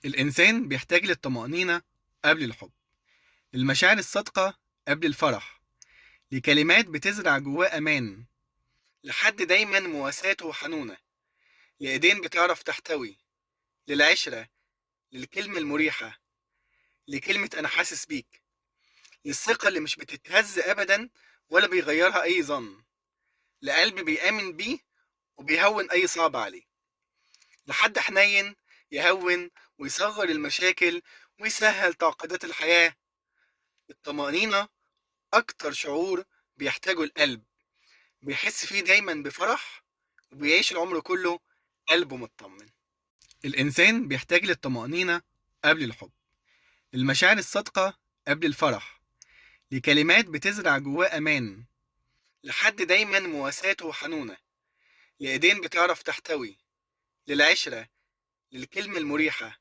الإنسان بيحتاج للطمأنينة قبل الحب، للمشاعر الصادقة قبل الفرح، لكلمات بتزرع جواه أمان، لحد دايما مواساته وحنونة، لإيدين بتعرف تحتوي، للعشرة، للكلمة المريحة، لكلمة أنا حاسس بيك، للثقة اللي مش بتتهز أبدا ولا بيغيرها أي ظن، لقلب بيآمن بيه وبيهون أي صعب عليه، لحد حنين يهون ويصغر المشاكل ويسهل تعقيدات الحياة. الطمأنينة أكتر شعور بيحتاجه القلب، بيحس فيه دايما بفرح وبيعيش العمر كله قلبه مطمن. الإنسان بيحتاج للطمأنينة قبل الحب، للمشاعر الصادقة قبل الفرح، لكلمات بتزرع جواه أمان، لحد دايما مواساته وحنونة، لإيدين بتعرف تحتوي، للعشرة، للكلمة المريحة،